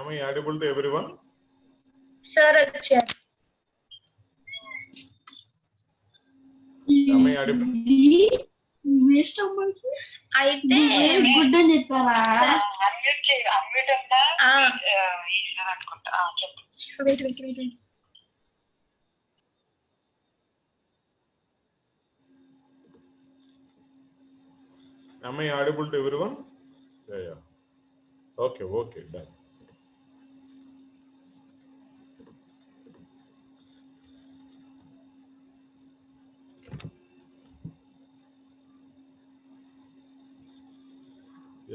Am I audible to everyone? Sir, अच्छा. Am I audible? Waste of money. అయితే good అని చెప్పారా? wait. Am I audible to everyone? Yeah. Okay, done.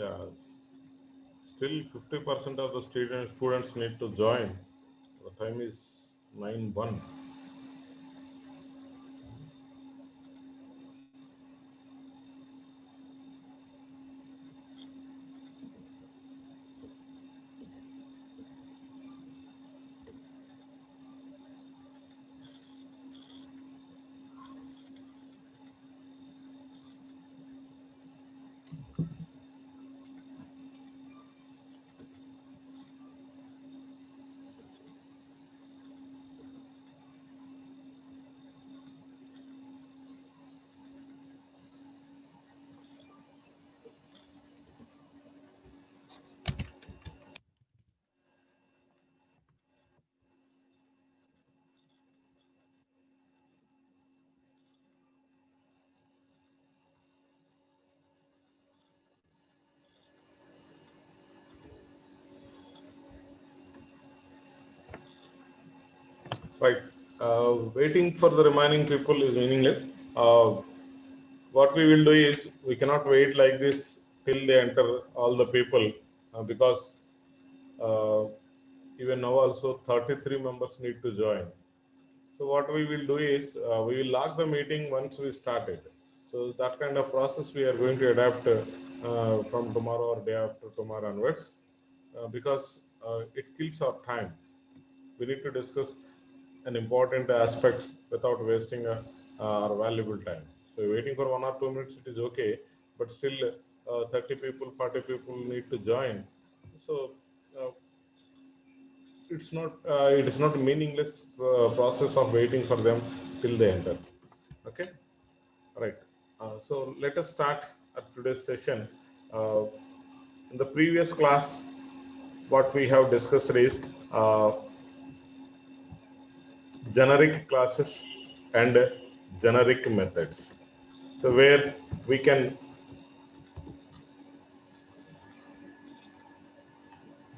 Yeah. Still 50% of the students need to join. The time is 9:01. Right. Waiting for the remaining people is meaningless. What we will do is we cannot wait like this till they enter all the people because even now also 33 members need to join. So what we will do is we will lock the meeting once we start it. So that kind of process we are going to adapt from tomorrow or day after tomorrow onwards because it kills our time. We need to discuss an important aspect without wasting our valuable time. So waiting for 1 or 2 minutes, it is okay, but still 30 people, 40 people need to join. So it is not a meaningless process of waiting for them till they enter. Okay, right. So let us start today's session. In the previous class, what we have discussed is generic classes and generic methods. So where we can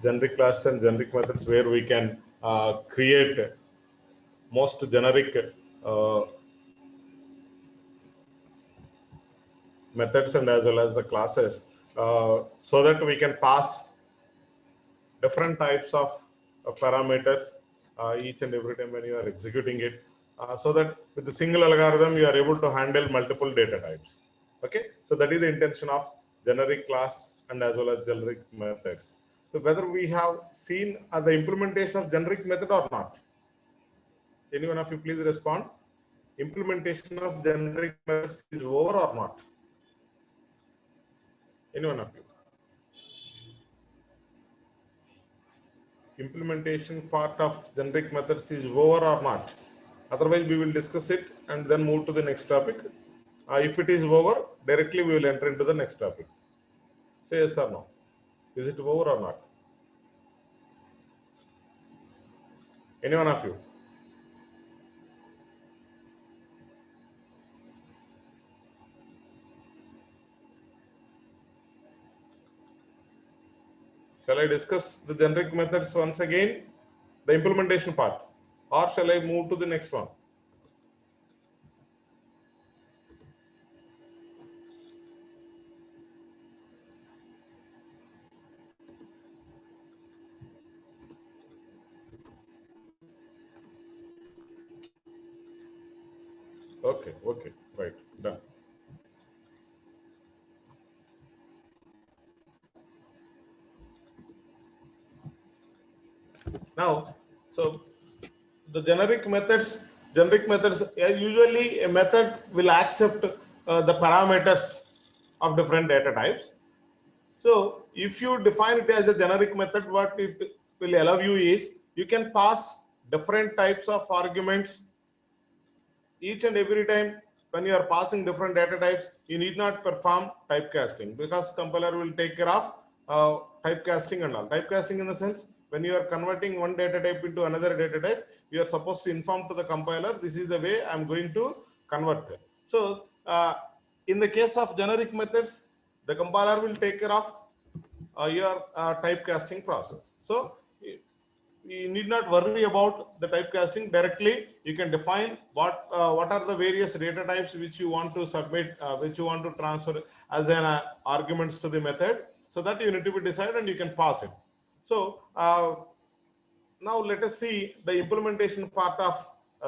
generic classes and generic methods where we can create most generic methods and as well as the classes so that we can pass different types of parameters each and every time when you are executing it so that with the single algorithm you are able to handle multiple data types. Okay, so that is the intention of generic class and as well as generic methods. So whether we have seen the implementation of generic method or not, any one of you please respond. Implementation of generic methods is over or not? Any one of you? Implementation part of generic methods is over or not? Otherwise, we will discuss it and then move to the next topic. If it is over, directly we will enter into the next topic. Say yes or no. Is it over or not? Any one of you? Shall I discuss the generic methods once again, the implementation part, or shall I move to the next one? Okay, right, done. Now, so the generic methods, usually a method will accept the parameters of different data types. So if you define it as a generic method, what it will allow you is you can pass different types of arguments each and every time. When you are passing different data types, you need not perform typecasting because compiler will take care of typecasting and all. Typecasting in the sense, when you are converting one data type into another data type, you are supposed to inform to the compiler, this is the way I'm going to convert it. So in the case of generic methods, the compiler will take care of your typecasting process. So you need not worry about the typecasting. Directly you can define what are the various data types which you want to submit, which you want to transfer as an arguments to the method, so that you need to be decided and you can pass it. So now let us see the implementation part of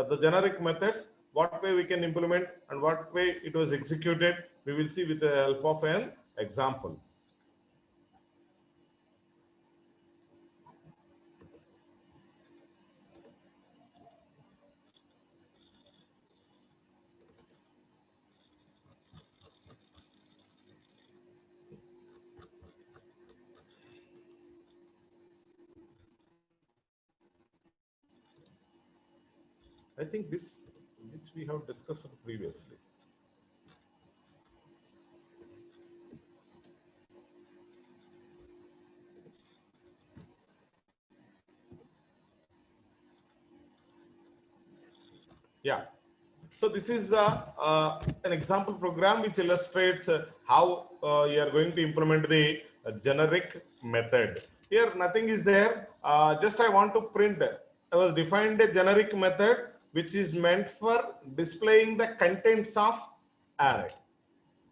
the generic methods, what way we can implement and what way it was executed. We will see with the help of an example. I think this, which we have discussed previously. Yeah. So this is an example program which illustrates how you are going to implement the generic method. Here nothing is there. Just I want to print. I was defined a generic method which is meant for displaying the contents of array.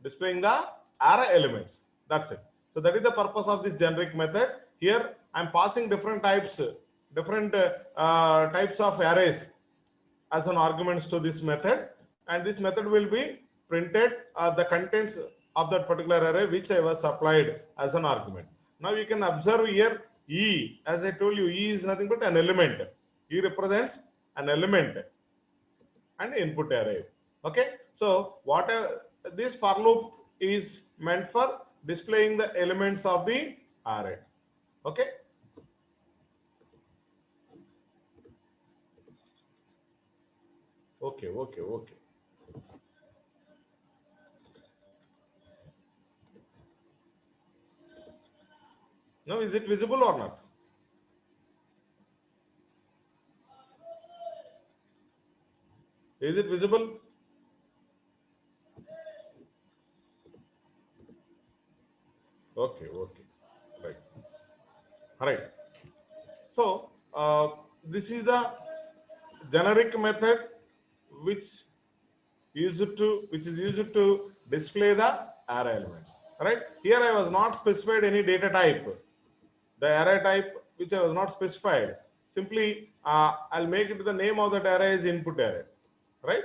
Displaying the array elements. That's it. So that is the purpose of this generic method. Here I'm passing different types of arrays as an arguments to this method, and this method will be printed the contents of that particular array which I was supplied as an argument. Now you can observe here E, as I told you, E is nothing but an element. E represents an element and input array. Okay, so this for loop is meant for displaying the elements of the array. Okay. Okay. Now, is it visible or not? Is it visible? Okay. Right. All right. So, this is the generic method which is used to display the array elements. Right. Here I was not specified any data type. The array type which I was not specified. Simply, I'll make it the name of that array is input array. Right.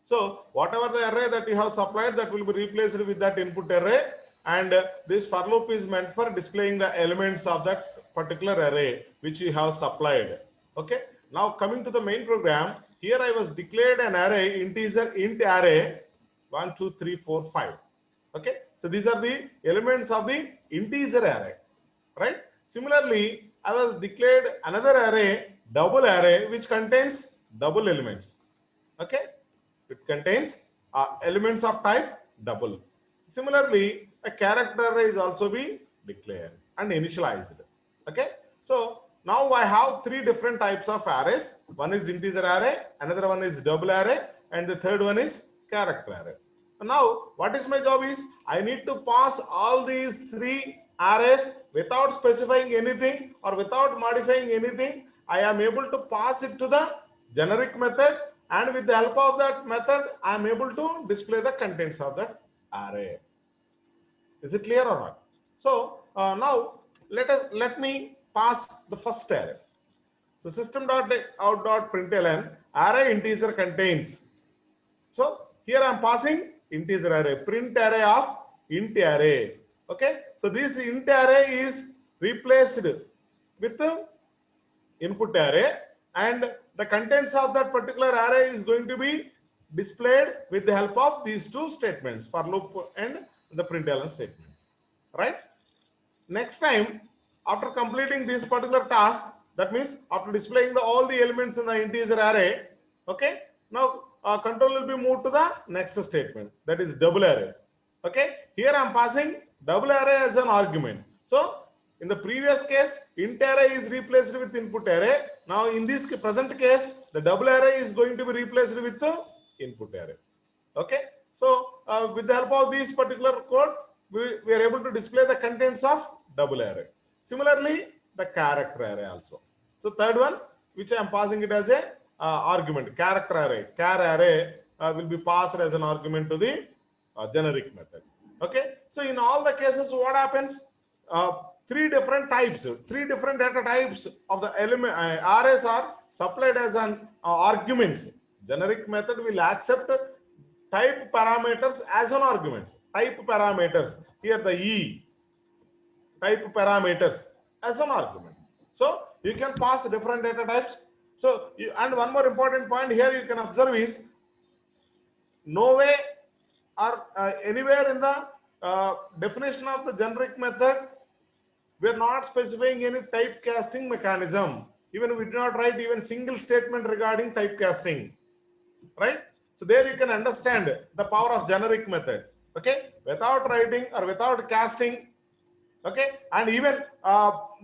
So whatever the array that you have supplied, that will be replaced with that input array, and this for loop is meant for displaying the elements of that particular array which you have supplied. Okay. Now coming to the main program, here I was declared an array, integer int array 1 2 3 4 5. Okay. So these are the elements of the integer array. Right. Similarly, I was declared another array, double array, which contains double elements. Okay. It contains elements of type double. Similarly, a character array is also be declared and initialized. Okay. So now I have three different types of arrays. One is integer array, another one is double array, and the third one is character array. Now, what is my job is, I need to pass all these three arrays without specifying anything or without modifying anything. I am able to pass it to the generic method, and with the help of that method, I am able to display the contents of that array. Is it clear or not? So now let me pass the first array. So system.out.println array integer contains. So here I am passing integer array, print array of int array. Okay. So this int array is replaced with the input array, and the contents of that particular array is going to be displayed with the help of these two statements, for loop and the println statement. Right. Next time, after completing this particular task, that means after displaying all the elements in the integer array, okay, now control will be moved to the next statement, that is double array. Okay, here I am passing double array as an argument. So in the previous case, int array is replaced with input array. Now in this present case, the double array is going to be replaced with the input array. Okay, so with the help of this particular code, we are able to display the contents of double array. Similarly, the character array also. So third one, which I am passing it as a argument, character array. Char array will be passed as an argument to the generic method. Okay, so in all the cases, what happens? Three different types, three different data types of the element arrays are supplied as an arguments. Generic method will accept type parameters as an argument. Type parameters, here the E, type parameters as an argument. So you can pass different data types. So and one more important point here you can observe is, no way or anywhere in the definition of the generic method we are not specifying any typecasting mechanism. Even we do not write even single statement regarding typecasting, right? So there you can understand the power of generic method. Okay, without writing or without casting. Okay, and even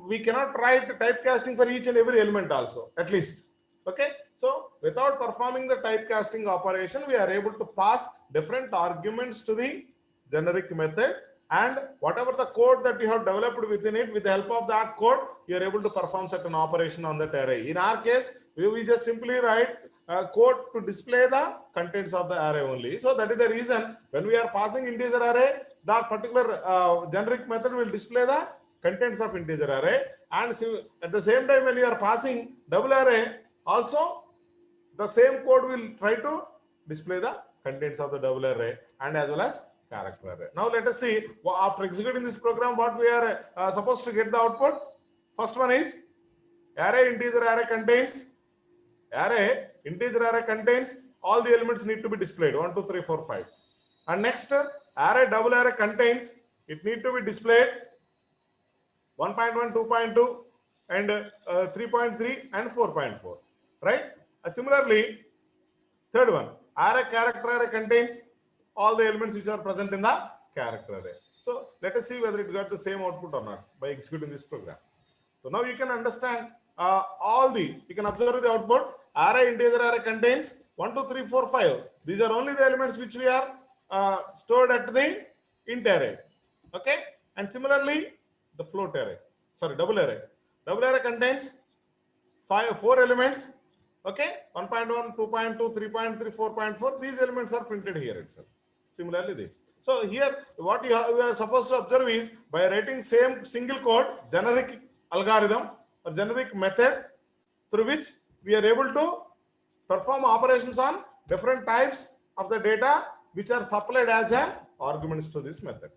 we cannot write typecasting for each and every element also, at least. Okay, so without performing the typecasting operation, we are able to pass different arguments to the generic method, and whatever the code that you have developed within it, with the help of that code, you are able to perform certain operation on that array. In our case, we just simply write code to display the contents of the array only. So that is the reason when we are passing integer array, that particular generic method will display the contents of integer array, and so at the same time when you are passing double array, also the same code will try to display the contents of the double array and as well as character array. Now let us see, after executing this program, what we are supposed to get the output. First one is array integer array contains all the elements need to be displayed 1 2 3 4 5, and next array double array contains, it need to be displayed 1.1 2.2 and 3.3 and 4.4, right? Similarly, third one, array character array contains all the elements which are present in the character array. So let us see whether it got the same output or not by executing this program. So now you can understand you can observe the output. Array integer array contains 1 2 3 4 5. These are only the elements which we are stored at the int array. Okay, and similarly the float array, double array. Double array contains 4 elements. Okay, 1.1 2.2 3.3 4.4. These elements are printed here itself. Similarly this. So here what we are supposed to observe is, by writing same single code, generic algorithm or generic method through which we are able to perform operations on different types of the data which are supplied as an arguments to this method.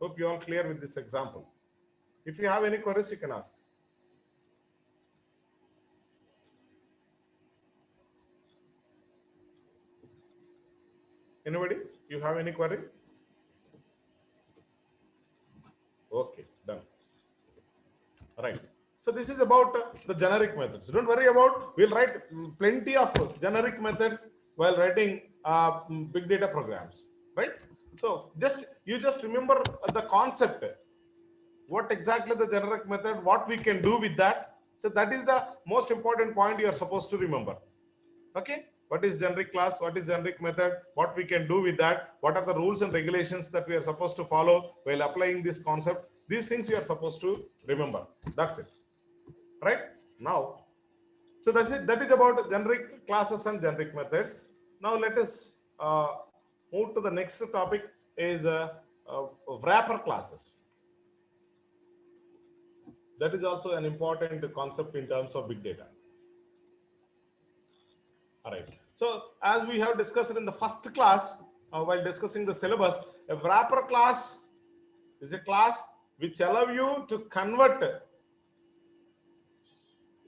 Hope you all clear with this example. If you have any queries, you can ask. Anybody? You have any query? Okay, done. All right. So this is about the generic methods. Don't worry about, we'll write plenty of generic methods while writing big data programs, right? So you just remember the concept. What exactly the generic method, what we can do with that. So that is the most important point you are supposed to remember. Okay, what is generic class, what is generic method, what we can do with that, what are the rules and regulations that we are supposed to follow while applying this concept. These things you are supposed to remember. That's it, right? Now, so that is about generic classes and generic methods. Now let us move to the next topic, is wrapper classes. That is also an important concept in terms of big data. All right. So as we have discussed in the first class, while discussing the syllabus, a wrapper class is a class which allows you to convert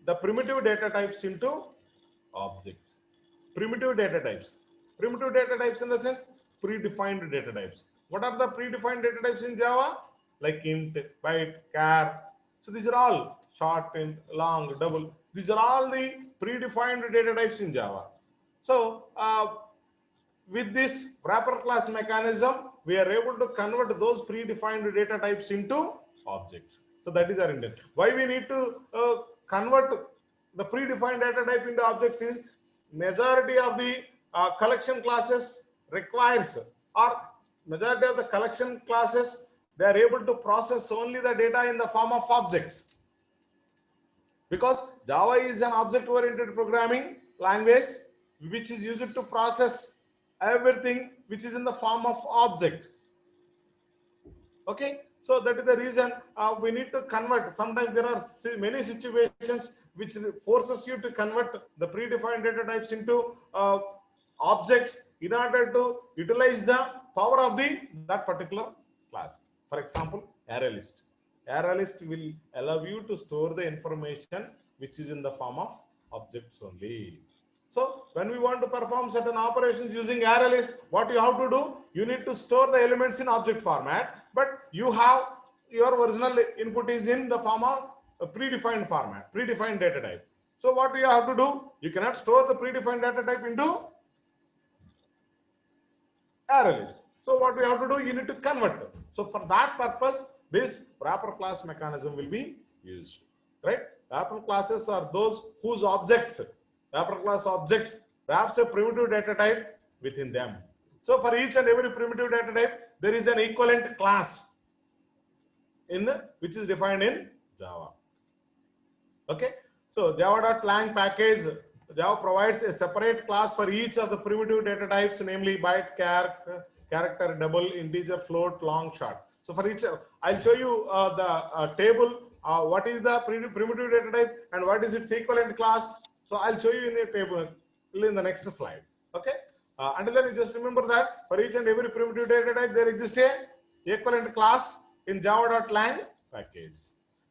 the primitive data types into objects. Primitive data types. Primitive data types in the sense predefined data types. What are the predefined data types in Java? like int, byte, char. So these are all short, int, long, double. These are all the predefined data types in Java. So with this wrapper class mechanism, we are able to convert those predefined data types into objects. So that is our intent. Why we need to convert the predefined data type into objects is majority of the collection classes requires, or majority of the collection classes, they are able to process only the data in the form of objects. Because Java is an object-oriented programming language which is used to process everything which is in the form of object. Okay, so that is the reason we need to convert. Sometimes there are many situations which forces you to convert the predefined data types into objects in order to utilize the power of that particular class. For example, array list. Array list will allow you to store the information which is in the form of objects only. So when we want to perform certain operations using array list, what you have to do, you need to store the elements in object format, but you have your original input is in the form of a predefined format, predefined data type. So what you have to do, you cannot store the predefined data type into array list. So what we have to do, you need to convert it. So for that purpose, this wrapper class mechanism will be used, right? Wrapper classes are those whose objects, wrapper class objects wraps a primitive data type within them. So for each and every primitive data type, there is an equivalent class which is defined in Java. Okay, so java.lang package, Java provides a separate class for each of the primitive data types, namely byte, character, double, integer, float, long, short. So for each, I'll show you the table, what is the primitive data type and what is its equivalent class. So I'll show you in the table in the next slide. Okay. Until then, you just remember that for each and every primitive data type, there exists a equivalent class in java.lang package.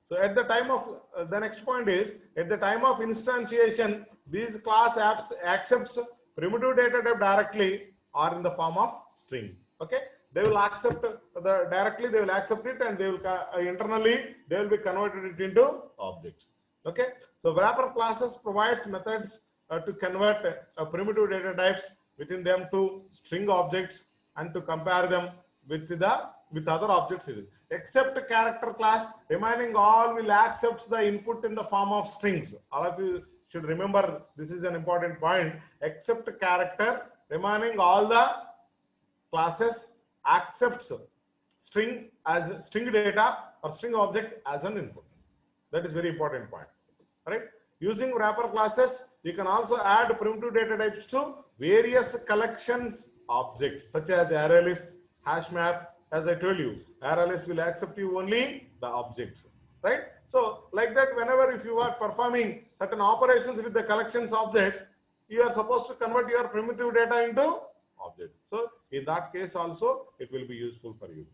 So at the time of the next point is, at the time of instantiation, these class apps accepts primitive data type directly or in the form of string. Okay, they will accept directly, they will accept it, and they will internally they will be converted it into objects. Okay, so wrapper classes provides methods to convert primitive data types within them to string objects and to compare them with other objects. Except character class, remaining all will accept the input in the form of strings. All of you should remember, this is an important point. Except character, remaining all the classes accepts string as string data or string object as an input. That is very important point. All right. Using wrapper classes, you can also add primitive data types to various collections objects such as array list, hash map. As I told you, array list will accept you only the objects, right? So like that, whenever if you are performing certain operations with the collections objects, you are supposed to convert your primitive data into object. So in that case also, it will be useful for you.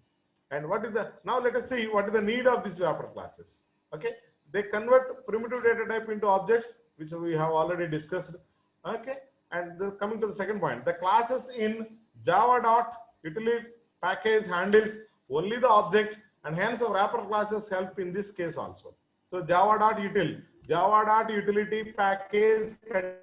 And what is now let us see what is the need of these wrapper classes. Okay, they convert primitive data type into objects, which we have already discussed. Okay, and coming to the second point, the classes in java.utility package handles only the object, and hence the wrapper classes help in this case also. So java.utility package contains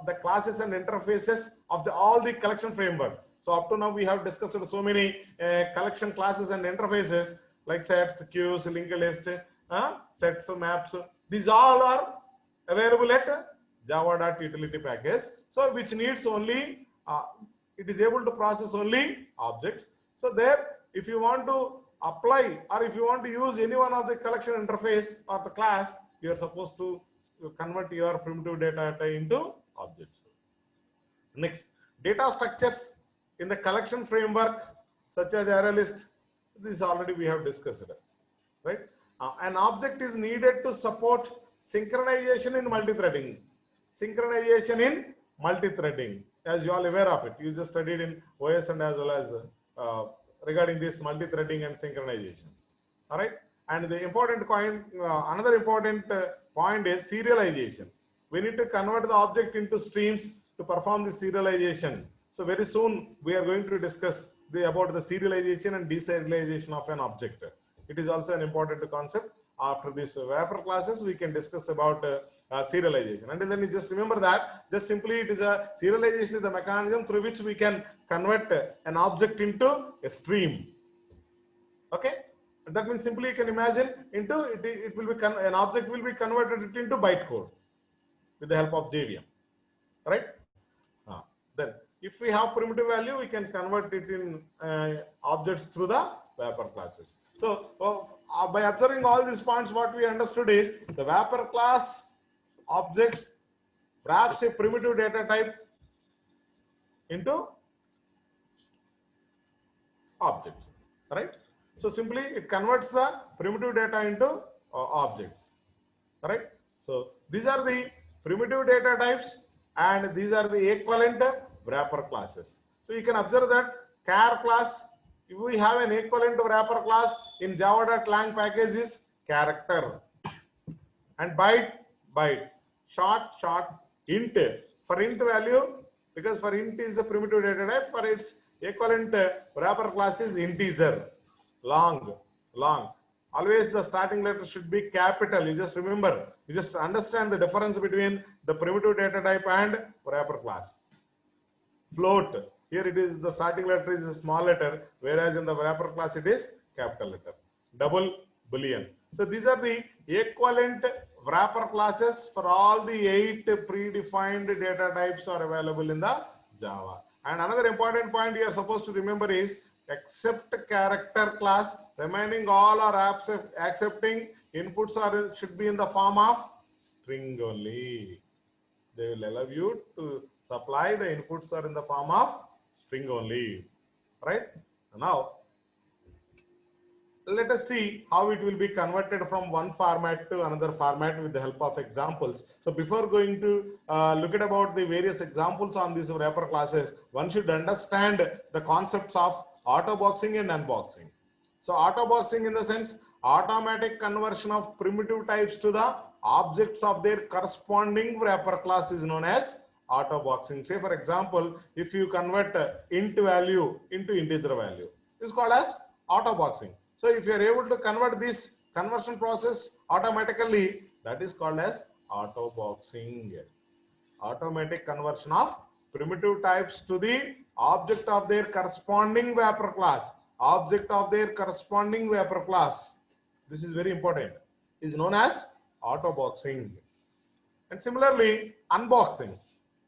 the classes and interfaces of all the collection framework. So up to now we have discussed so many collection classes and interfaces like sets, queues, linked list, sets, maps. These all are available at java.utility package. So which needs only it is able to process only objects. So there, if you want to apply or if you want to use any one of the collection interface or the class, you are supposed to convert your primitive data into objects. Next, data structures in the collection framework such as array list. This already we have discussed, right? An object is needed to support synchronization in multi-threading. Synchronization in multi-threading, as you all aware of it. You just studied in OS and as well as regarding this multi-threading and synchronization. All right. And the important point, another important point is serialization. We need to convert the object into streams to perform the serialization. So very soon we are going to discuss about the serialization and deserialization of an object. It is also an important concept. After this wrapper classes, we can discuss about serialization. And then you just remember that just simply it is a serialization is the mechanism through which we can convert an object into a stream. Okay, that means simply you can imagine into it will be an object will be converted into bytecode with the help of JVM, right? Then if we have primitive value, we can convert it in objects through the wrapper classes. So by observing all these points, what we understood is the wrapper class objects wraps a primitive data type into objects, right? So simply it converts the primitive data into objects, right? So these are the primitive data types and these are the equivalent wrapper classes. So you can observe that char class, if we have an equivalent wrapper class in java.lang package is character, and byte, short, int. For int value, because for int is the primitive data type, for its equivalent wrapper class is integer, long. Always the starting letter should be capital. You just remember, you just understand the difference between the primitive data type and wrapper class. Float, here it is the starting letter is a small letter, whereas in the wrapper class it is capital letter. Double, boolean. So these are the equivalent wrapper classes for all the 8 predefined data types are available in the Java. And another important point you are supposed to remember is except character class, remaining all are accepting inputs are should be in the form of string only. They will allow you to supply the inputs are in the form of string only, right? Now let us see how it will be converted from one format to another format with the help of examples. So before going to look at about the various examples on these wrapper classes, one should understand the concepts of auto boxing and unboxing. So auto boxing in the sense automatic conversion of primitive types to the objects of their corresponding wrapper class is known as auto boxing. Say for example, if you convert int value into integer value, this is called as auto boxing. So if you are able to convert this conversion process automatically, that is called as auto boxing. Automatic conversion of primitive types to the object of their corresponding wrapper class. Object of their corresponding wrapper class. This is very important. Is known as auto boxing. And similarly, unboxing.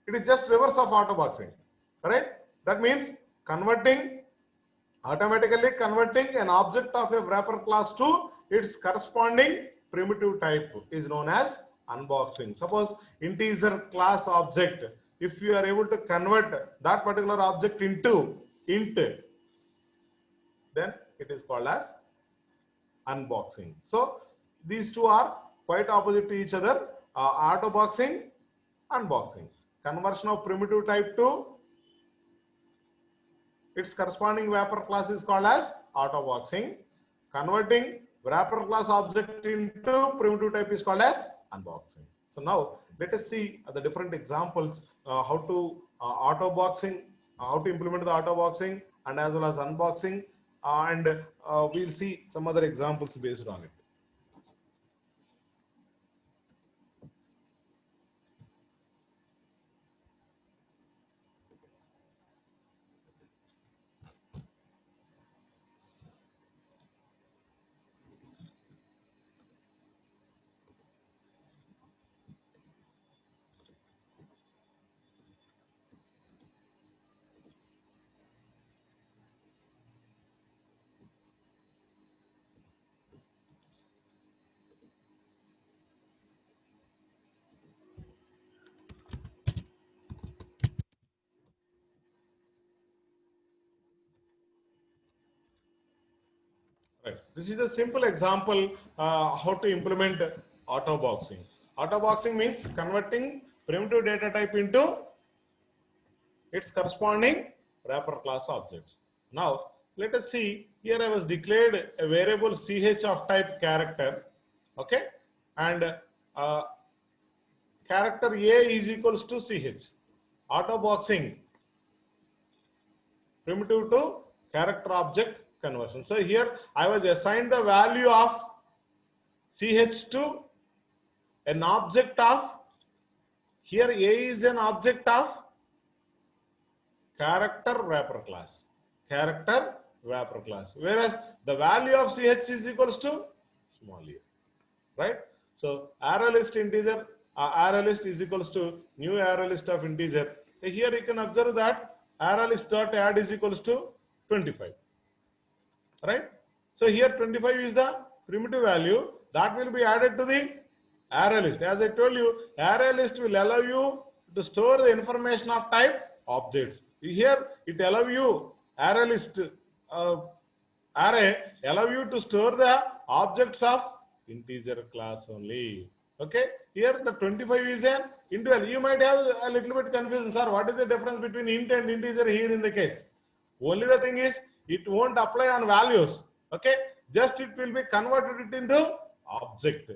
It is just reverse of auto boxing. Right? That means automatically converting an object of a wrapper class to its corresponding primitive type is known as unboxing. Suppose integer class object, if you are able to convert that particular object into int, then it is called as unboxing. So these two are quite opposite to each other. Auto boxing, unboxing. Conversion of primitive type to its corresponding wrapper class is called as auto boxing. Converting wrapper class object into primitive type is called as unboxing. So now let us see the different examples how to auto boxing, how to implement the auto boxing and as well as unboxing, and we'll see some other examples based on it. Right. This is a simple example how to implement auto boxing. Auto boxing means converting primitive data type into its corresponding wrapper class objects. Now let us see, here I was declared a variable ch of type character, okay, and character a is equals to ch. Auto boxing primitive to character object conversion. So here I was assigned the value of ch to an object of, here A is an object of character wrapper class. Character wrapper class. Whereas the value of ch is equals to small a. Right? So array list integer, array list is equals to new array list of integer. Here you can observe that array list dot add is equals to 25. Right? So here 25 is the primitive value that will be added to the array list. As I told you, array list will allow you to store the information of type objects. Here it allow you array list array allow you to store the objects of integer class only. Okay, here the 25 is an integer. You might have a little bit confusion, sir. What is the difference between int and integer here in the case? Only the thing is it won't apply on values. Okay, just it will be converted it into object.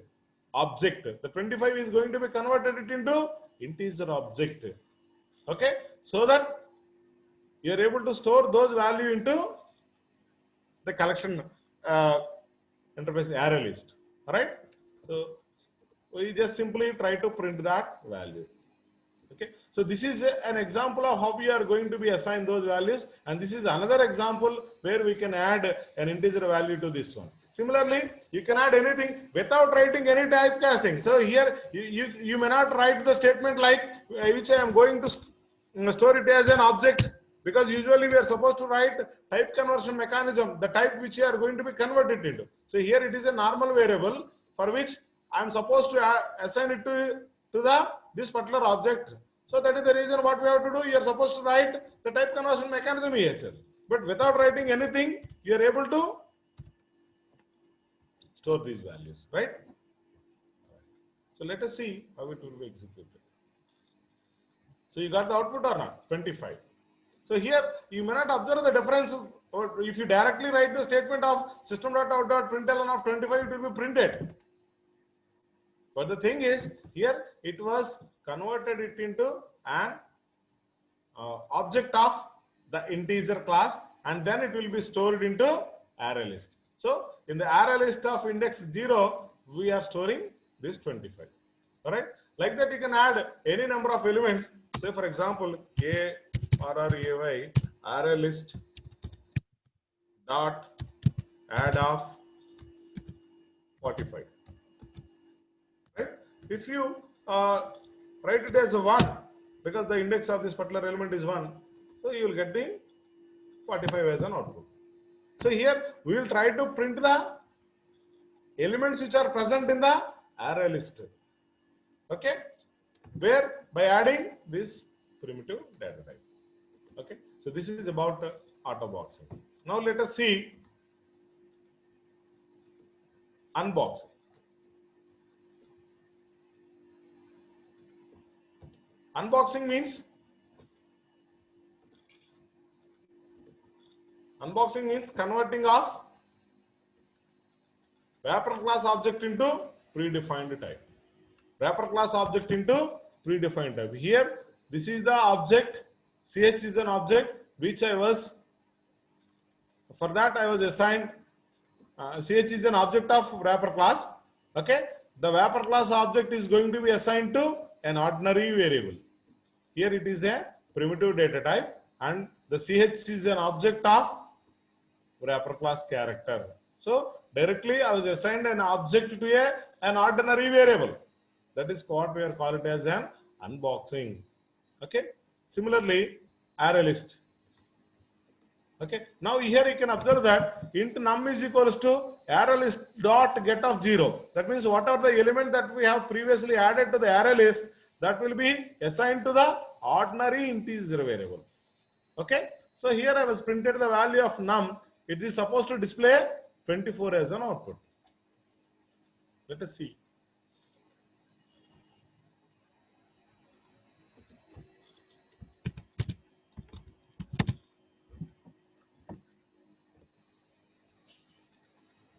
The 25 is going to be converted it into integer object. Okay, so that you are able to store those value into the collection interface array list. All right, so we just simply try to print that value. Okay, so this is an example of how we are going to be assigned those values, and this is another example where we can add an integer value to this one. Similarly, you can add anything without writing any typecasting. So here you may not write the statement like which I am going to store it as an object, because usually we are supposed to write type conversion mechanism, the type which you are going to be converted into. So here it is a normal variable for which I am supposed to assign it to this particular object. So that is the reason what we have to do. You are supposed to write the type conversion mechanism here, sir. But without writing anything, you are able to store these values, right? So let us see how it will be executed. So you got the output or not? 25. So here you may not observe the difference, or if you directly write the statement of system.out.println of 25, it will be printed. But the thing is, here it was converted it into an object of the integer class, and then it will be stored into array list. So in the array list of index 0, we are storing this 25. All right. Like that, you can add any number of elements. Say for example, a array array list dot add of 45. Right? If you write it as a 1, because the index of this particular element is 1, so you will get the 45 as an output. So here we will try to print the elements which are present in the array list. Okay, where by adding this primitive data type. Okay, so this is about auto boxing. Now let us see unboxing. Unboxing means converting of wrapper class object into predefined type. Wrapper class object into predefined type. Here, this is the object. Ch is an object which I was, for that I was assigned, Ch is an object of wrapper class. Okay, the wrapper class object is going to be assigned to an ordinary variable. Here it is a primitive data type, and the ch is an object of wrapper class character. So directly I was assigned an object to an ordinary variable. That is what we are calling it as an unboxing. Okay. Similarly, array list. Okay. Now here you can observe that int num is equals to array list dot get of 0. That means whatever the element that we have previously added to the array list, that will be assigned to the ordinary integer variable. Okay. So here I was printed the value of num. It is supposed to display 24 as an output. Let us see.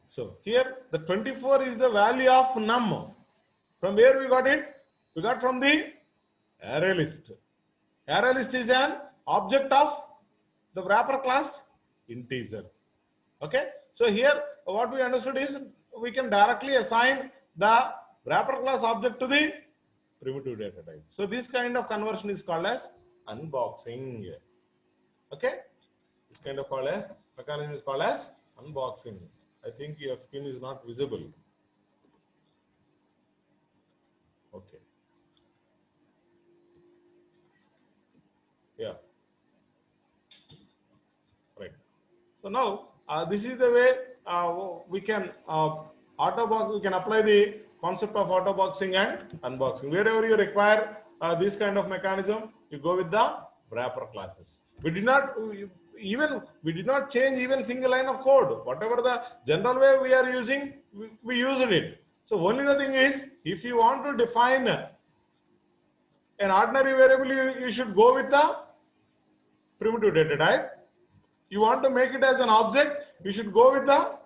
So here the 24 is the value of num. From where we got it? We got from the array list. Array list is an object of the wrapper class integer. Okay, so here what we understood is we can directly assign the wrapper class object to the primitive data type. So this kind of conversion is called as unboxing. Okay, this kind of mechanism is called as unboxing. I think your screen is not visible. Okay. Yeah. Right. So now this is the way we can we can apply the concept of auto boxing and unboxing. Wherever you require this kind of mechanism, you go with the wrapper classes. We did not change even single line of code. Whatever the general way we are using, we used it. So only the thing is, if you want to define an ordinary variable, you should go with the primitive data type. You want to make it as an object, you should go with the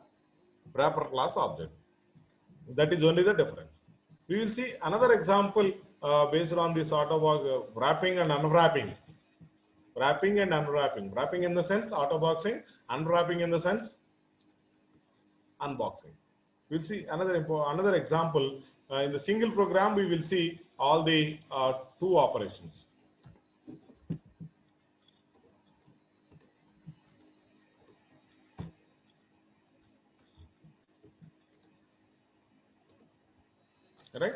wrapper class object. That is only the difference. We will see another example based on this auto wrapping and unwrapping. Wrapping and unwrapping. Wrapping in the sense auto boxing, unwrapping in the sense unboxing. We will see another example. In the single program, we will see all the two operations. Right?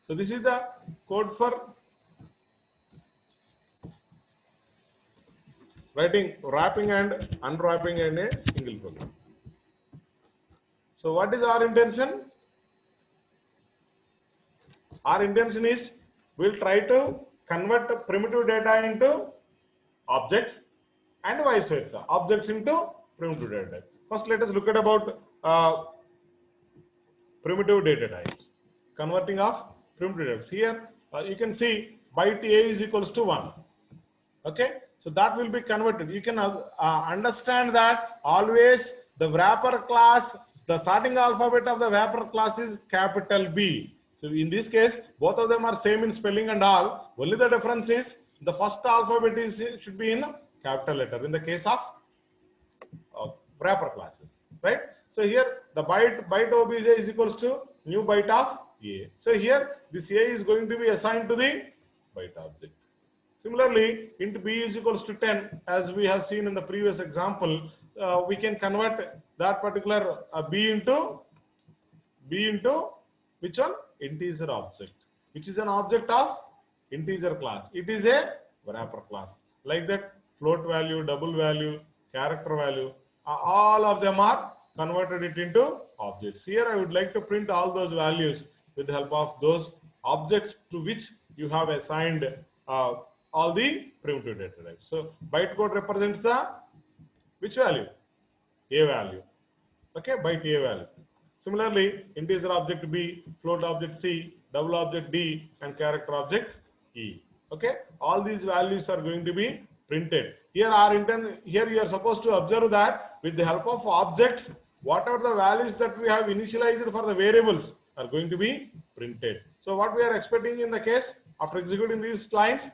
So this is the code for writing wrapping and unwrapping in a single program. So what is our intention? Our intention is we'll try to convert primitive data into objects and vice versa. Objects into primitive data. First, let us look at about primitive data types. Converting of primitive data types. Here you can see byte A is equals to 1. Okay, so that will be converted. You can understand that always the wrapper class, the starting alphabet of the wrapper class is capital B. So in this case, both of them are same in spelling and all. Only the difference is the first alphabet should be in capital letter in the case of wrapper classes, right? So here the byte obj is equals to new byte of A. So here this A is going to be assigned to the byte object. Similarly, int B is equals to 10, as we have seen in the previous example, we can convert that particular B into which one? Integer object, which is an object of integer class. It is a wrapper class. Like that, float value, double value, character value, all of them are converted it into objects. Here I would like to print all those values with the help of those objects to which you have assigned all the primitive data types. So bytecode represents the which value? A value. Okay, byte A value. Similarly, integer object B, float object C, double object D, and character object E. Okay, all these values are going to be printed. Here you are supposed to observe that with the help of objects, whatever the values that we have initialized for the variables are going to be printed. So what we are expecting in the case after executing these lines,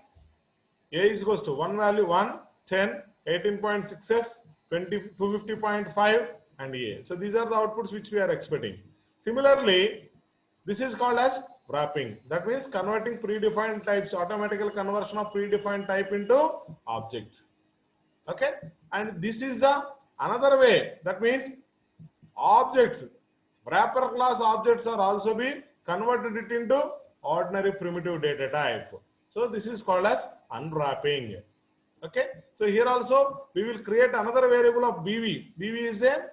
A is equals to 1 value 1, 10, 18.6F, 250.5 and A. So these are the outputs which we are expecting. Similarly, this is called as wrapping. That means converting predefined types, automatical conversion of predefined type into objects. Okay, and this is the another way. That means objects, wrapper class objects are also be converted it into ordinary primitive data type. So this is called as unwrapping. Okay, so here also we will create another variable of BV. BV is a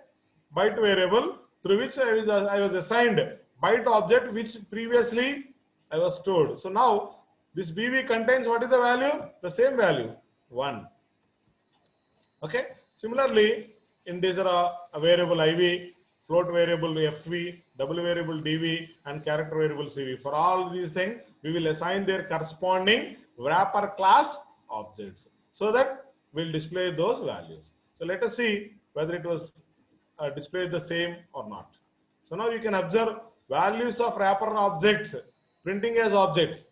byte variable through which I was assigned byte object which previously I was stored. So now this BV contains what is the value? The same value, 1. Okay, similarly integer a variable IV, float variable FV, double variable DV, and character variable CV. For all these things, we will assign their corresponding wrapper class objects so that we'll display those values. So let us see whether it was displayed the same or not. So now you can observe values of wrapper objects printing as objects.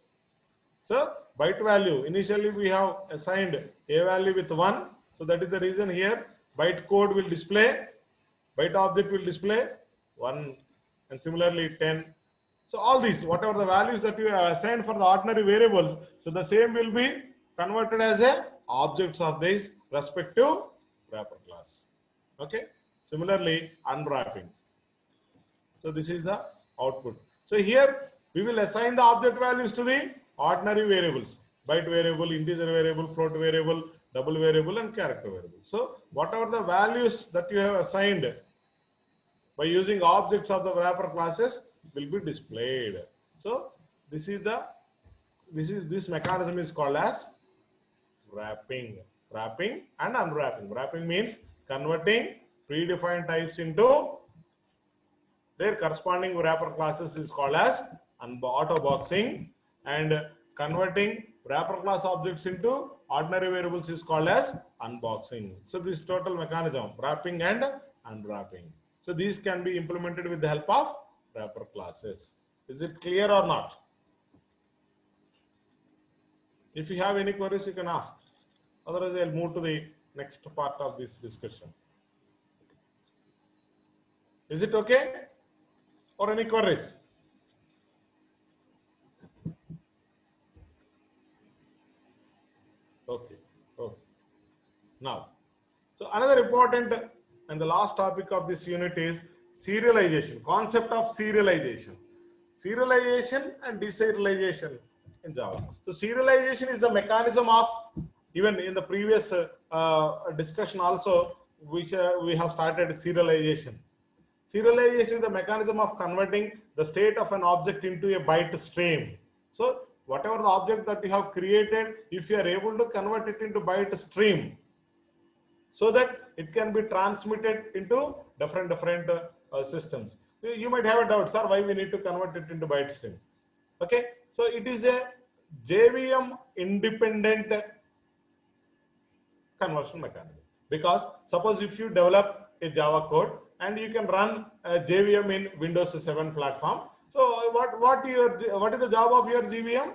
So byte value, initially we have assigned A value with 1. So that is the reason here byte code will display, byte object will display 1, and similarly 10. So all these, whatever the values that you have assigned for the ordinary variables, so the same will be converted as a objects of this respective wrapper class. Okay. Similarly, unwrapping. So this is the output. So here we will assign the object values to the ordinary variables: byte variable, integer variable, float variable, double variable, and character variable. So whatever the values that you have assigned by using objects of the wrapper classes will be displayed. So this mechanism is called as wrapping and unwrapping. Wrapping means converting predefined types into their corresponding wrapper classes is called as auto boxing, and converting wrapper class objects into ordinary variables is called as unboxing. So this total mechanism, wrapping and unwrapping. So these can be implemented with the help of wrapper classes. Is it clear or not? If you have any queries, you can ask. Otherwise, I'll move to the next part of this discussion. Is it okay? Or any queries? Okay. Okay. Now, so another important and the last topic of this unit is serialization. Concept of serialization. Serialization and deserialization in Java. So serialization is a mechanism of, even in the previous discussion also, which we have started serialization. Serialization is the mechanism of converting the state of an object into a byte stream. So whatever the object that you have created, if you are able to convert it into byte stream, so that it can be transmitted into different systems. You might have a doubt, sir, why we need to convert it into byte stream. Okay, so it is a JVM independent conversion mechanism. Because suppose if you develop a Java code and you can run a JVM in Windows 7 platform. So what is the job of your JVM?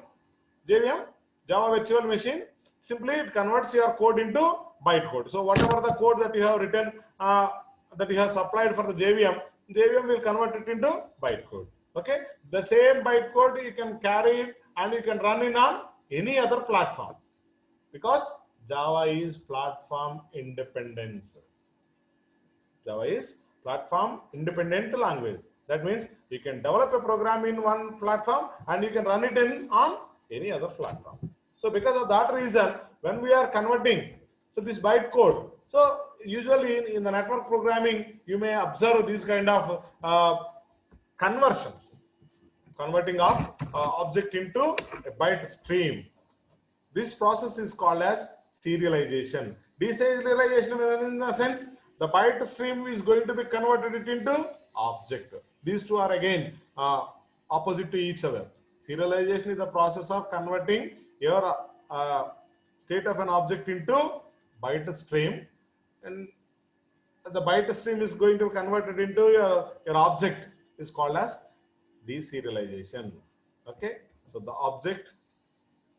Java Virtual Machine. Simply it converts your code into byte code. So whatever the code that you have written, that you have supplied for the JVM will convert it into byte code. Okay, the same byte code you can carry it and you can run it on any other platform, because Java is platform independent. Java is platform independent language. That means you can develop a program in one platform and you can run it on any other platform. So because of that reason, when we are converting, so this byte code, so usually in the network programming, you may observe these kind of conversions, converting of object into a byte stream. This process is called as serialization. Deserialization in the sense, the byte stream is going to be converted into object. These two are again opposite to each other. Serialization is the process of converting your state of an object into byte stream, and the byte stream is going to be converted into your object is called as deserialization. Okay, so the object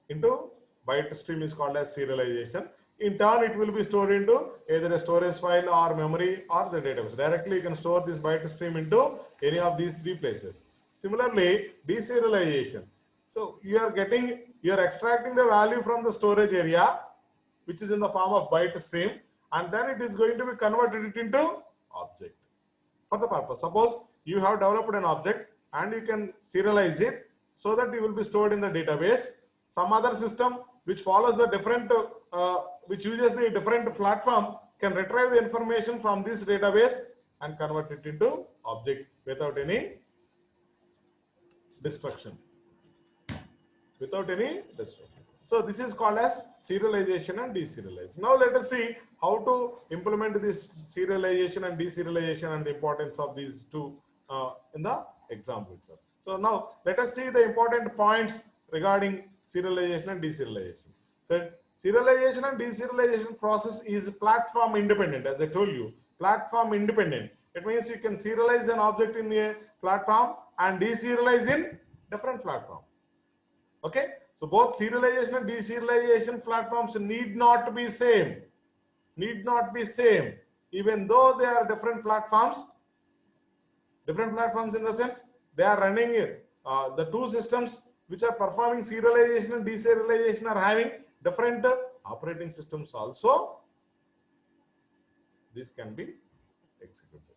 into byte stream is called as serialization. In turn, it will be stored into either a storage file or memory or the database. Directly, you can store this byte stream into any of these three places. Similarly, deserialization. So you are extracting the value from the storage area, which is in the form of byte stream, and then it is going to be converted into object for the purpose. Suppose you have developed an object and you can serialize it so that it will be stored in the database. Some other system which follows the different, which uses the different platform can retrieve the information from this database and convert it into object without any destruction. So this is called as serialization and deserialization. Now let us see how to implement this serialization and deserialization and the importance of these two in the example itself. So now let us see the important points regarding serialization and deserialization. So serialization and deserialization process is platform independent. As I told you, platform independent. It means you can serialize an object in a platform and deserialize in different platform. Okay, so both serialization and deserialization platforms need not be same. even though they are different platforms in the sense they are running it. The two systems which are performing serialization and deserialization are having different operating systems also. This can be executed.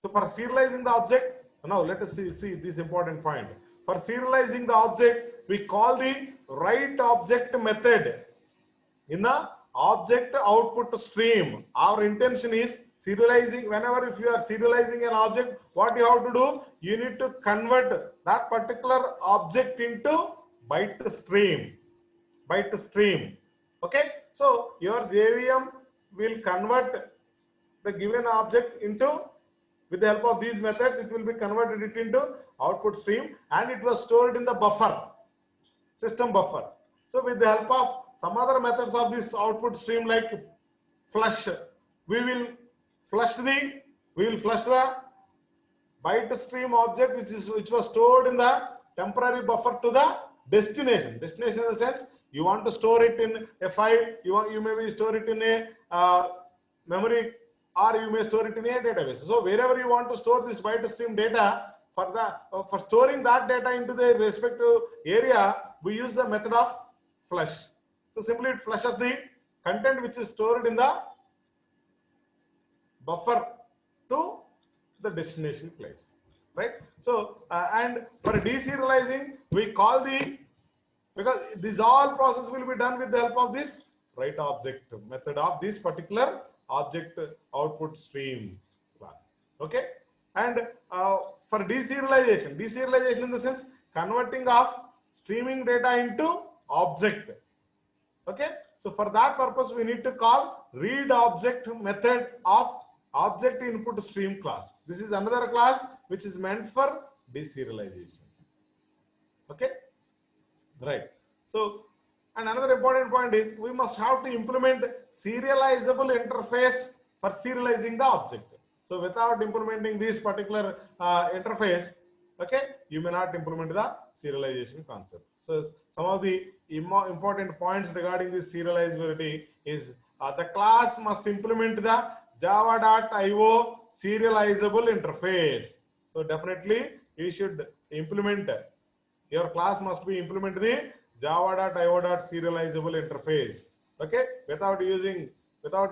So for serializing the object, now let us see this important point. For serializing the object, we call the write object method in the object output stream. Our intention is serializing. Whenever if you are serializing an object, what you have to do, you need to convert that particular object into byte stream. Okay, so your JVM will convert the given object into, with the help of these methods, it will be converted it into output stream, and it was stored in the buffer, system buffer. So with the help of some other methods of this output stream like flush, we will flush the byte stream object which was stored in the temporary buffer to the destination in the sense you want to store it in a file, you may store it in a memory, or you may store it in a database. So wherever you want to store this byte stream data, for storing that data into the respective area, we use the method of flush. So simply it flushes the content which is stored in the buffer to the destination place, right? So and for deserializing, we call because this all process will be done with the help of this write object method of this particular object output stream class. Okay, and for deserialization in the sense converting of streaming data into object. Okay, so for that purpose we need to call read object method of object input stream class. This is another class which is meant for deserialization. Okay, right. So, and another important point is we must have to implement serializable interface for serializing the object. So without implementing this particular interface, okay, you may not implement the serialization concept. So some of the important points regarding this serializability is the class must implement the java.io serializable interface. So definitely you should implement, your class must be implement the java.io serializable interface. Okay, without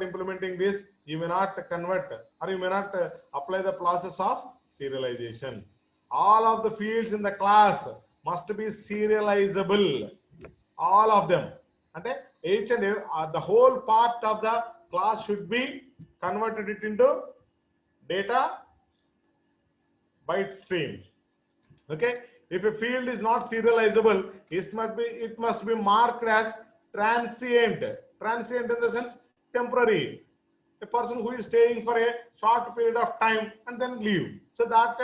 implementing this, you may not convert or you may not apply the process of serialization. All of the fields in the class must be serializable, all of them. And each and every, the whole part of the class should be converted it into data byte stream. Okay, if a field is not serializable, it must be marked as transient. Transient in the sense temporary. A person who is staying for a short period of time and then leave. So that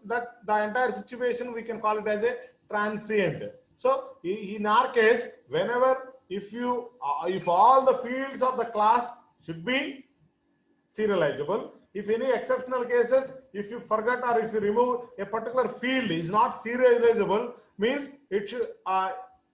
the entire situation we can call it as a transient. So in our case, whenever if all the fields of the class should be serializable. If any exceptional cases, if you forget or if you remove a particular field is not serializable, means it should,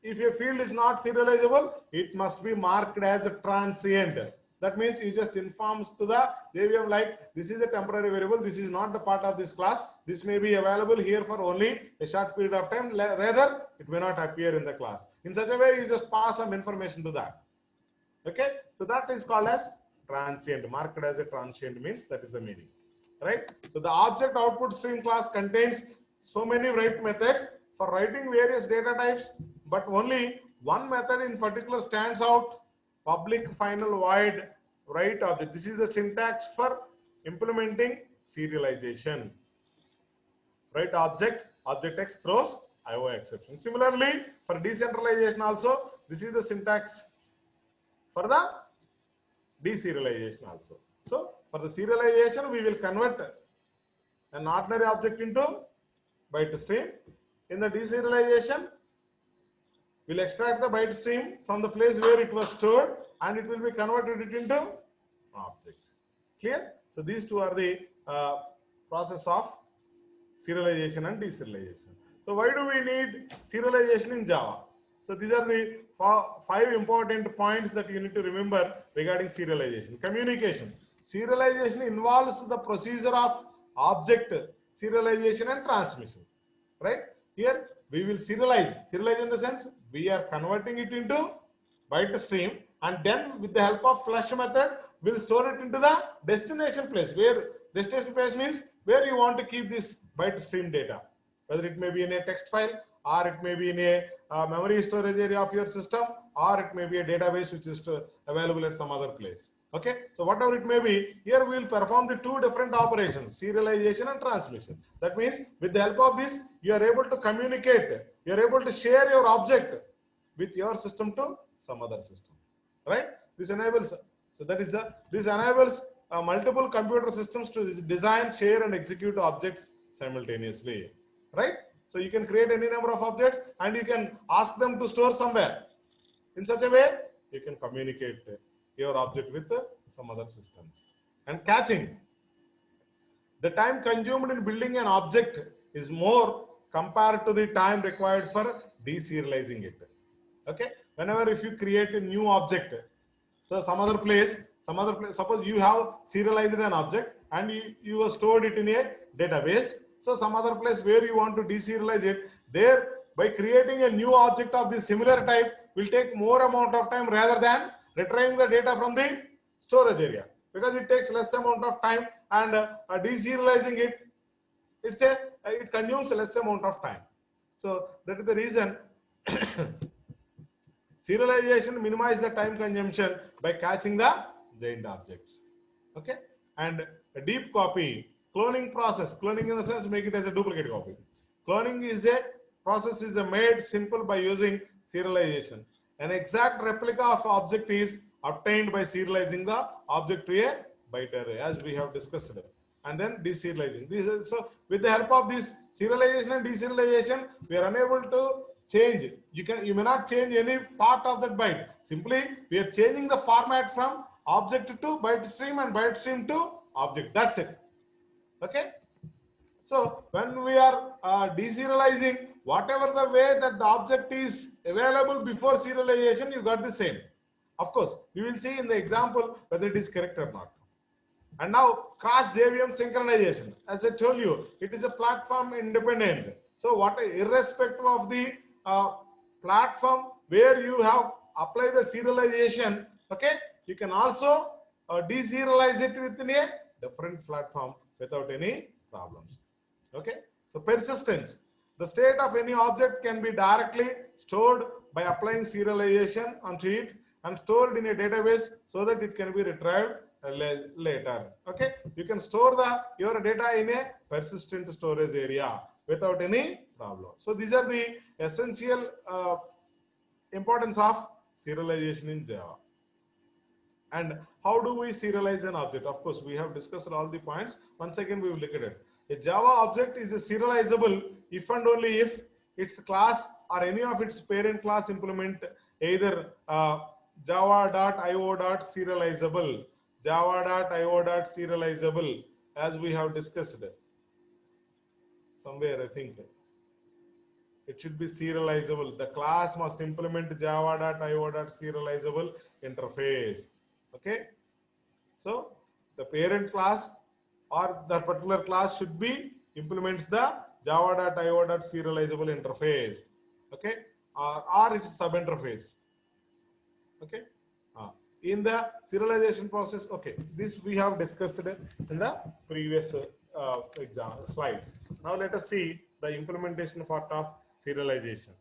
if a field is not serializable, it must be marked as a transient. That means you just informs to the JVM like this is a temporary variable, this is not the part of this class, this may be available here for only a short period of time, rather it may not appear in the class. In such a way, you just pass some information to that. Okay, so that is called as transient. Marked as a transient means that is the meaning, right? So the object output stream class contains so many write methods for writing various data types, but only one method in particular stands out: public final void write object. This is the syntax for implementing serialization. Write object X throws IO exception. Similarly, for decentralization also, this is the syntax for the deserialization also. So for the serialization, we will convert an ordinary object into byte stream. In the deserialization, we'll extract the byte stream from the place where it was stored and it will be converted into an object. Clear? So these two are the process of serialization and deserialization. So why do we need serialization in Java? So these are the 5 important points that you need to remember regarding serialization. Communication. Serialization involves the procedure of object serialization and transmission, right? Here we will serialize in the sense we are converting it into byte stream, and then with the help of flush method we'll store it into the destination place, where destination place means where you want to keep this byte stream data, whether it may be in a text file, or it may be in a memory storage area of your system, or it may be a database which is available at some other place. Okay, so whatever it may be, here we will perform the two different operations, serialization and transmission. That means with the help of this you are able to communicate, you are able to share your object with your system to some other system, right? This enables, so that is the, this enables multiple computer systems to design, share and execute objects simultaneously, right? So you can create any number of objects and you can ask them to store somewhere. In such a way you can communicate your object with some other systems. And caching, the time consumed in building an object is more compared to the time required for deserializing it. Okay, whenever if you create a new object, so some other place, suppose you have serialized an object and you have stored it in a database, so some other place where you want to deserialize it, there by creating a new object of this similar type will take more amount of time rather than retrieving the data from the storage area, because it takes less amount of time, and deserializing it, it consumes less amount of time. So that is the reason serialization minimizes the time consumption by catching the giant objects. Okay, and a deep copy, cloning process, cloning in the sense make it as a duplicate copy. Cloning is a process is made simple by using serialization. An exact replica of object is obtained by serializing the object to a byte array, as we have discussed, and then deserializing. This is, so with the help of this serialization and deserialization, we are unable to change. You may not change any part of that byte. Simply we are changing the format from object to byte stream and byte stream to object. That's it. Okay. So when we are deserializing, whatever the way that the object is available before serialization, you got the same. Of course, we will see in the example whether it is correct or not. And now cross JVM synchronization. As I told you, it is a platform independent. So what, irrespective of the platform where you have applied the serialization, okay, you can also deserialize it within a different platform without any problems. Okay, so persistence, the state of any object can be directly stored by applying serialization onto it and stored in a database so that it can be retrieved later. Okay, you can store your data in a persistent storage area without any problem. So these are the essential importance of serialization in Java. And how do we serialize an object? Of course, we have discussed all the points. Once again, we will look at it. A Java object is serializable if and only if its class or any of its parent class implement either java.io.serializable, java.io.serializable, as we have discussed somewhere. I think it should be serializable. The class must implement java.io.serializable interface. Okay, so the parent class or that particular class should be implements the java.io.serializable interface. Okay, or it's sub interface. Okay, in the serialization process. Okay, this we have discussed in the previous exam slides. Now let us see the implementation part of serialization.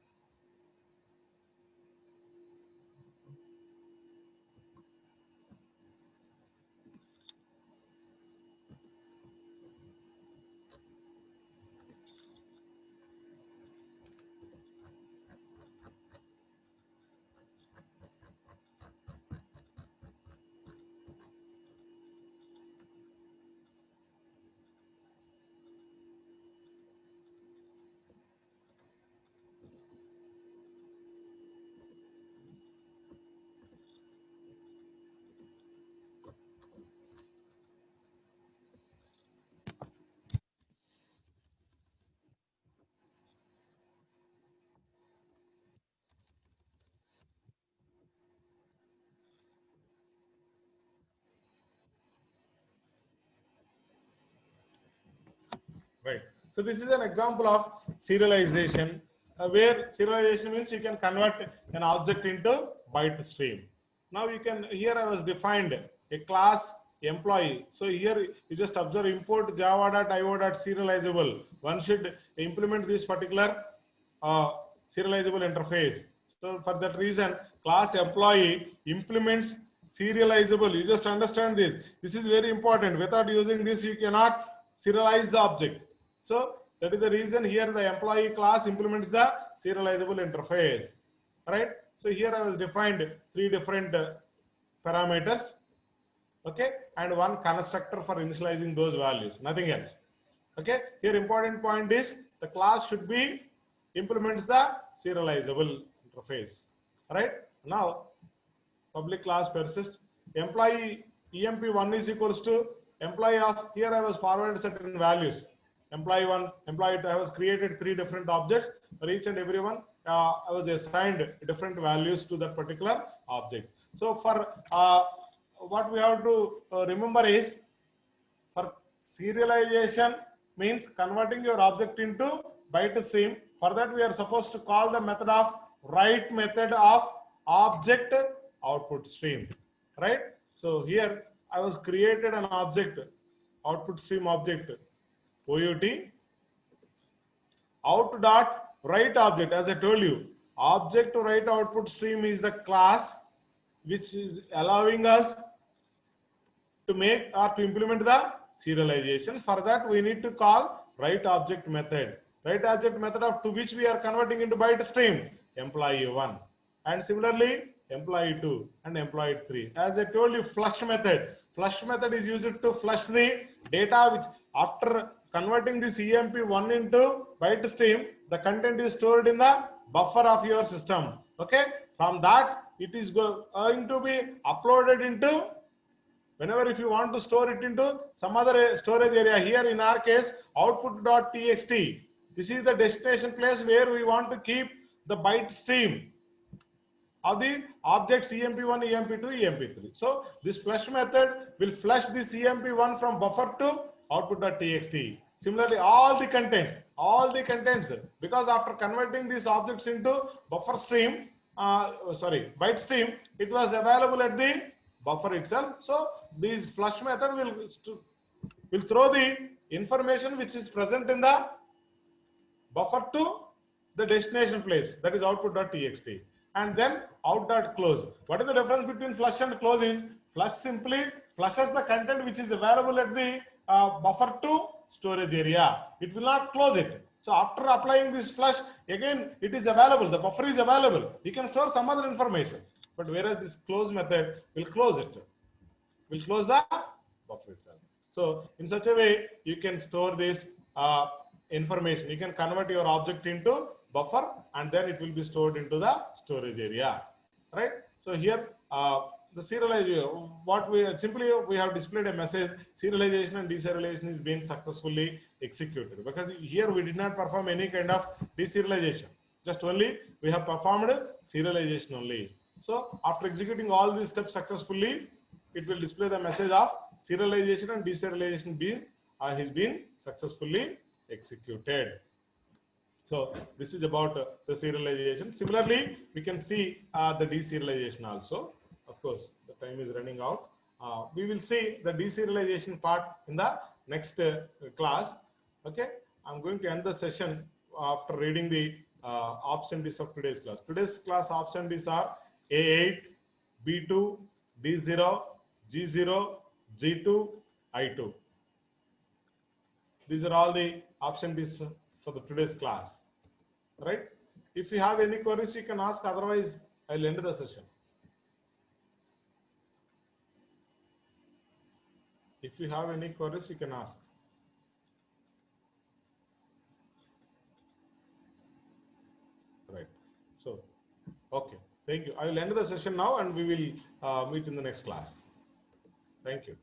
right? So this is an example of serialization, where serialization means you can convert an object into byte stream. Now you can, here I was defined a class employee. So here you just observe import java.io.serializable. One should implement this particular serializable interface. So for that reason, class employee implements serializable. You just understand this. This is very important. Without using this, you cannot serialize the object. So that is the reason here the employee class implements the serializable interface. Right? So here I was defined three different parameters. Okay, and one constructor for initializing those values, nothing else. Okay, here important point is the class should be implements the serializable interface. Right? Now public class persist employee emp1 is equals to employee of, here I was forwarded certain values, employee 1, employee 2. I was created three different objects. For each and every one I was assigned different values to that particular object. So for what we have to remember is, for serialization means converting your object into byte stream. For that we are supposed to call the method of write method of object output stream, right? So here I was created an object, output stream object, OUT out dot write object. As I told you, object to write output stream is the class which is allowing us to make or to implement the serialization. For that we need to call write object method. Write object method of to which we are converting into byte stream, employee 1, and similarly employee 2 and employee 3. As I told you, flush method. Flush method is used to flush the data which after converting this EMP1 into byte stream, the content is stored in the buffer of your system. Okay, from that it is going to be uploaded into, whenever if you want to store it into some other storage area. Here in our case output.txt, this is the destination place where we want to keep the byte stream of the objects EMP1, EMP2, EMP3. So this flush method will flush this EMP1 from buffer to output.txt. Similarly, all the contents, because after converting these objects into buffer stream, byte stream, it was available at the buffer itself. So this flush method will throw the information which is present in the buffer to the destination place, that is output.txt, and then out.close. What is the difference between flush and close is, flush simply flushes the content which is available at the buffer to storage area. It will not close it. So after applying this flush, again it is available, the buffer is available, you can store some other information. But whereas this close method will close it, will close the buffer itself. So in such a way you can store this information. You can convert your object into buffer and then it will be stored into the storage area, right? So here the serialization, what we simply we have displayed a message, serialization and deserialization is being successfully executed, because here we did not perform any kind of deserialization, just only we have performed serialization only. So after executing all these steps successfully, it will display the message of serialization and deserialization has been successfully executed. So this is about the serialization. Similarly, we can see the deserialization also. Of course, the time is running out. We will see the deserialization part in the next class. Okay, I'm going to end the session after reading the options of today's class. Today's class options are A8, B2, D0, G0, G2, I2. These are all the options for the today's class, right? If you have any queries, you can ask. Otherwise, I'll end the session. If you have any queries, you can ask. Right. So, okay. Thank you. I will end the session now, and we will meet in the next class. Thank you.